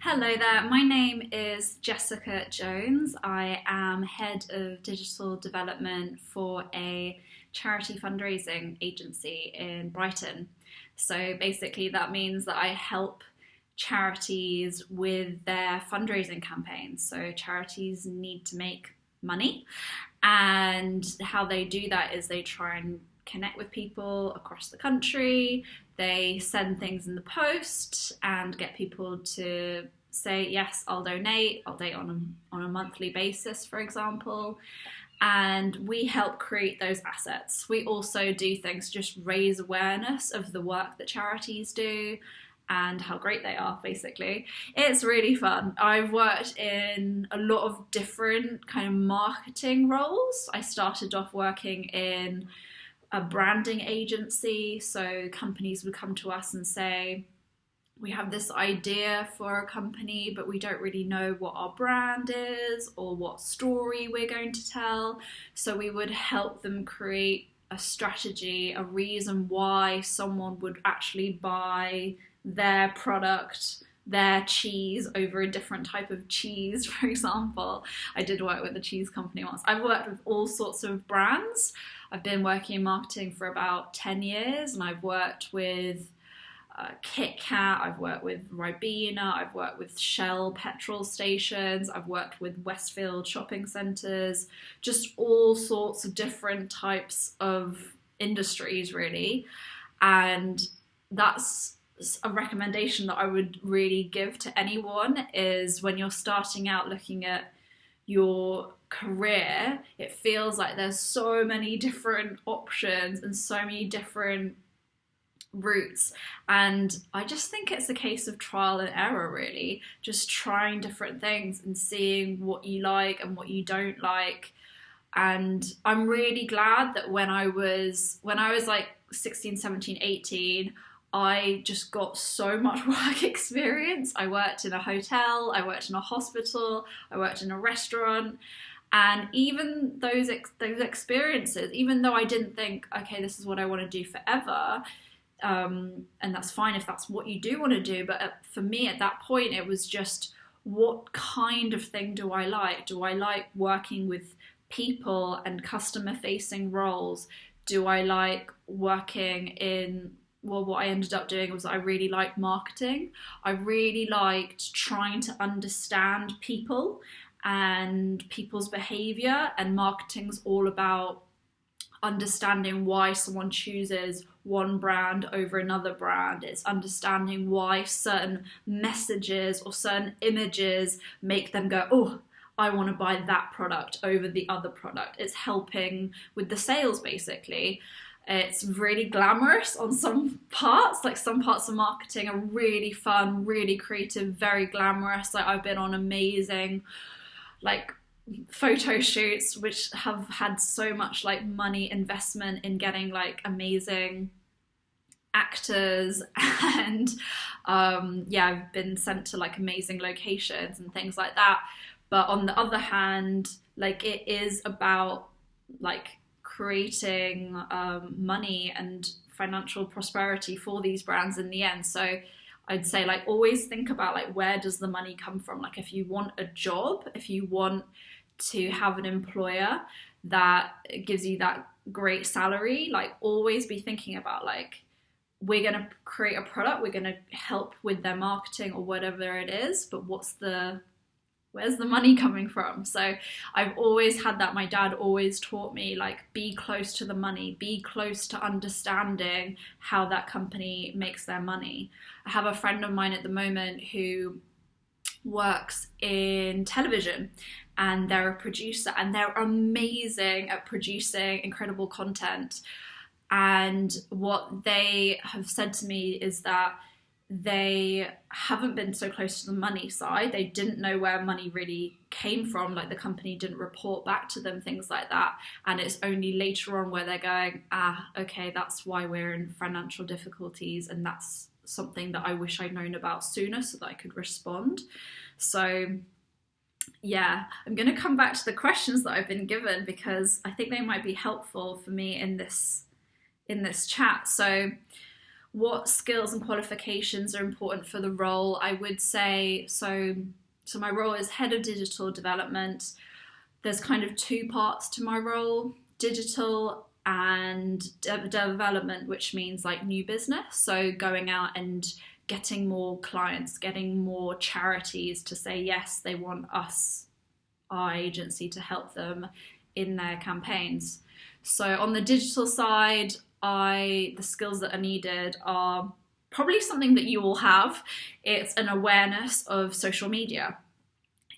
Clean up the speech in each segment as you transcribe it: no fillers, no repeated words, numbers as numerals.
Hello there, my name is Jessica Jones. I am Head of Digital Development for a charity fundraising agency in Brighton. So basically, that means that I help charities with their fundraising campaigns. So charities need to make money, and how they do that is they try and connect with people across the country. They send things in the post and get people to say, yes, I'll donate on a monthly basis, for example. And we help create those assets. We also do things to just raise awareness of the work that charities do and how great they are, basically. It's really fun. I've worked in a lot of different kind of marketing roles. I started off working in a branding agency, so companies would come to us and say, we have this idea for a company, but we don't really know what our brand is or what story we're going to tell. So we would help them create a strategy, a reason why someone would actually buy their product, their cheese over a different type of cheese, for example. I did work with a cheese company once. I've worked with all sorts of brands. I've been working in marketing for about 10 years, and I've worked with Kit Kat, I've worked with Ribena, I've worked with Shell petrol stations, I've worked with Westfield shopping centres, just all sorts of different types of industries, really. And that's a recommendation that I would really give to anyone, is when you're starting out looking at your career, it feels like there's so many different options and so many different routes, and I just think it's a case of trial and error, really, just trying different things and seeing what you like and what you don't like. And I'm really glad that when I was like 16, 17, 18, I just got so much work experience. I worked in a hotel, I worked in a hospital, I worked in a restaurant. And even those experiences, even though I didn't think, okay, this is what I want to do forever, and that's fine if that's what you do want to do, but for me at that point it was just, what kind of thing do I like? Do I like working with people and customer facing roles? Do I like working in, well, what I ended up doing was I really liked marketing. I really liked trying to understand people and people's behavior, and marketing's all about understanding why someone chooses one brand over another brand. It's understanding why certain messages or certain images make them go, oh, I want to buy that product over the other product. It's helping with the sales, basically. It's really glamorous on some parts, like some parts of marketing are really fun, really creative, very glamorous. Like I've been on amazing, like, photo shoots which have had so much like money investment in getting like amazing actors and yeah, I've been sent to like amazing locations and things like that. But on the other hand, like, it is about like creating money and financial prosperity for these brands in the end. So I'd say, like, always think about like, where does the money come from? Like, if you want a job, if you want to have an employer that gives you that great salary, like, always be thinking about like, we're going to create a product, we're going to help with their marketing or whatever it is, but where's the money coming from? So I've always had that. My dad always taught me, like, be close to the money, be close to understanding how that company makes their money. I have a friend of mine at the moment who works in television, and they're a producer, and they're amazing at producing incredible content. And what they have said to me is that they haven't been so close to the money side. They didn't know where money really came from, like the company didn't report back to them, things like that. And it's only later on where they're going, okay, that's why we're in financial difficulties, and that's something that I wish I'd known about sooner so that I could respond. So yeah, I'm going to come back to the questions that I've been given, because I think they might be helpful for me in this chat. So what skills and qualifications are important for the role? I would say, so my role is head of digital development. There's kind of two parts to my role: digital and development, which means like new business. So going out and getting more clients, getting more charities to say yes, they want us, our agency, to help them in their campaigns. So on the digital side, the skills that are needed are probably something that you all have. It's an awareness of social media.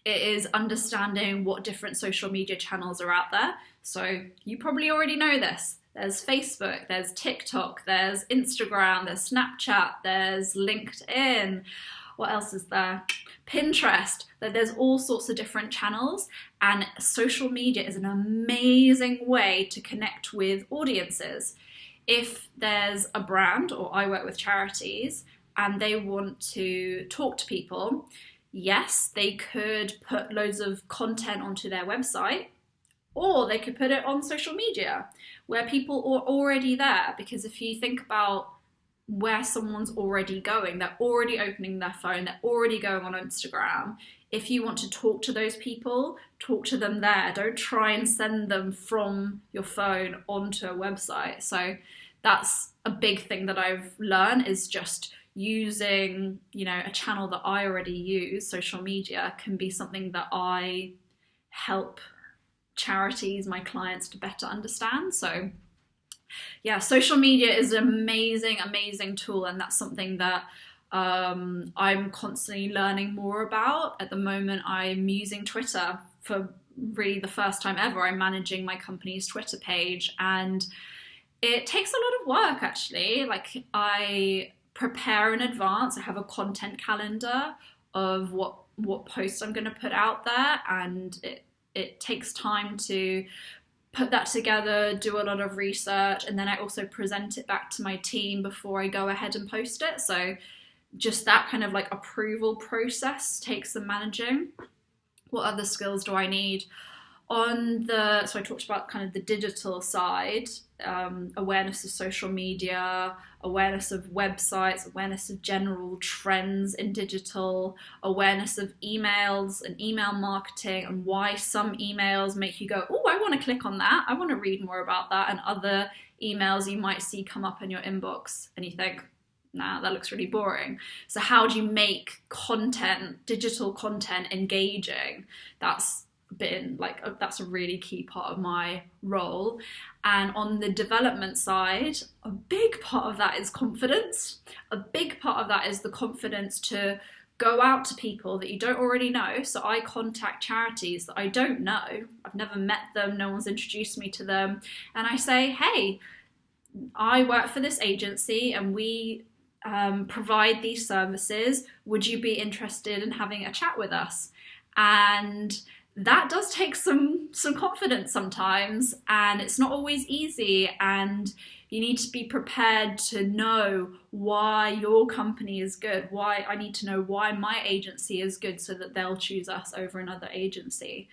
It is understanding what different social media channels are out there. So you probably already know this. There's Facebook, there's TikTok, there's Instagram, there's Snapchat, there's LinkedIn. What else is there? Pinterest. There's all sorts of different channels, and social media is an amazing way to connect with audiences. If there's a brand, or I work with charities, and they want to talk to people, yes, they could put loads of content onto their website, or they could put it on social media where people are already there. Because if you think about where someone's already going, they're already opening their phone, they're already going on Instagram. If you want to talk to those people, talk to them there. Don't try and send them from your phone onto a website. So that's a big thing that I've learned, is just using, a channel that I already use. Social media can be something that I help charities, my clients, to better understand. So yeah, social media is an amazing tool, and that's something that I'm constantly learning more about. At the moment, I'm using Twitter for really the first time ever. I'm managing my company's Twitter page, and it takes a lot of work, actually. Like, I prepare in advance. I have a content calendar of what posts I'm going to put out there, and it takes time to put that together, do a lot of research, and then I also present it back to my team before I go ahead and post it. So just that kind of like approval process takes some managing. What other skills do I need? So I talked about kind of the digital side, awareness of social media, awareness of websites, awareness of general trends in digital, awareness of emails and email marketing, and why some emails make you go, oh, I want to click on that, I want to read more about that, and other emails you might see come up in your inbox and you think, nah, that looks really boring. So how do you make digital content engaging? That's a really key part of my role. And on the development side, a big part of that is confidence. A big part of that is the confidence to go out to people that you don't already know. So I contact charities that I don't know. I've never met them, no one's introduced me to them, and I say, hey, I work for this agency and we provide these services. Would you be interested in having a chat with us? And that does take some confidence sometimes, and it's not always easy, and you need to be prepared to know why your company is good. I need to know why my agency is good, so that they'll choose us over another agency.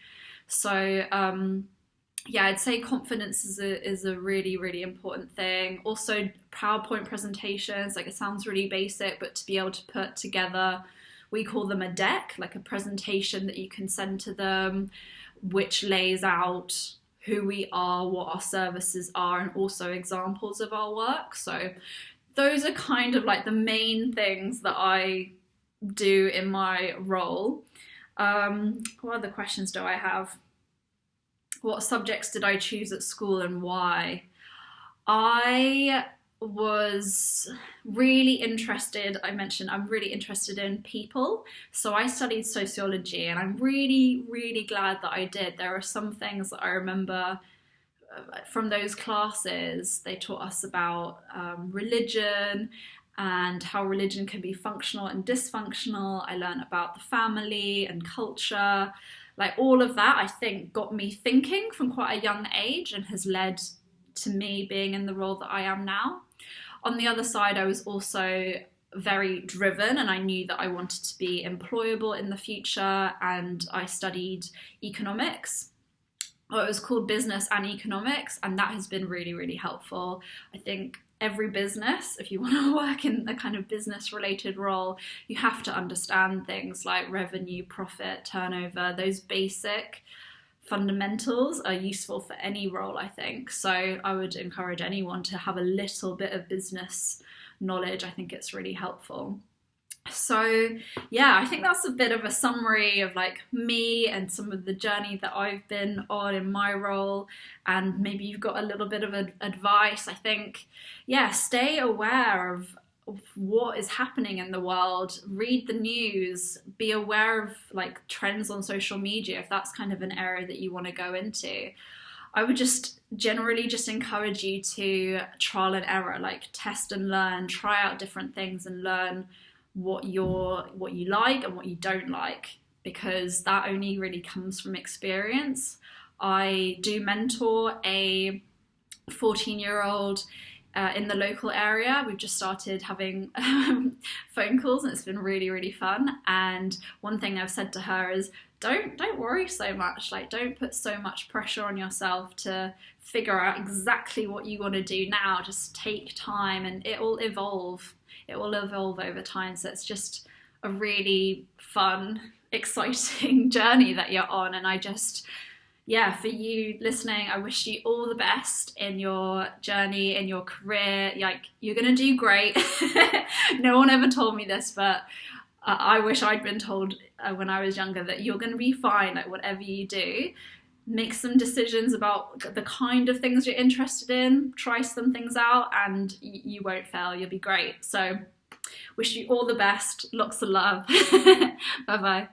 So I'd say confidence is a really, really important thing. Also, PowerPoint presentations, like, it sounds really basic, but to be able to put together, we call them a deck, like a presentation that you can send to them, which lays out who we are, what our services are, and also examples of our work. So those are kind of like the main things that I do in my role. What other questions do I have? What subjects did I choose at school and why? I was really interested, I mentioned I'm really interested in people, so I studied sociology, and I'm really, really glad that I did. There are some things that I remember from those classes. They taught us about religion and how religion can be functional and dysfunctional. I learned about the family and culture. Like, all of that, I think, got me thinking from quite a young age and has led to me being in the role that I am now. On the other side, I was also very driven, and I knew that I wanted to be employable in the future, and I studied economics. It was called business and economics, and that has been really, really helpful. I think every business, if you want to work in a kind of business related role, you have to understand things like revenue, profit, turnover. Those basic fundamentals are useful for any role, I think. So I would encourage anyone to have a little bit of business knowledge. I think it's really helpful. So yeah, I think that's a bit of a summary of like me and some of the journey that I've been on in my role, and maybe you've got a little bit of advice. I think, yeah, stay aware of what is happening in the world, read the news, be aware of like trends on social media if that's kind of an area that you want to go into. I would just generally just encourage you to trial and error, like test and learn, try out different things and learn what you like and what you don't like, because that only really comes from experience. I do mentor a 14-year-old in the local area. We've just started having phone calls and it's been really, really fun. And one thing I've said to her is don't worry so much. Like, don't put so much pressure on yourself to figure out exactly what you want to do now. Just take time and it will evolve. It will evolve over time. So it's just a really fun, exciting journey that you're on. And I just, yeah, for you listening, I wish you all the best in your journey, in your career. Like, you're going to do great. No one ever told me this, but I wish I'd been told when I was younger that you're going to be fine, like whatever you do. Make some decisions about the kind of things you're interested in, try some things out, and you won't fail. You'll be great. So wish you all the best. Lots of love. Bye-bye.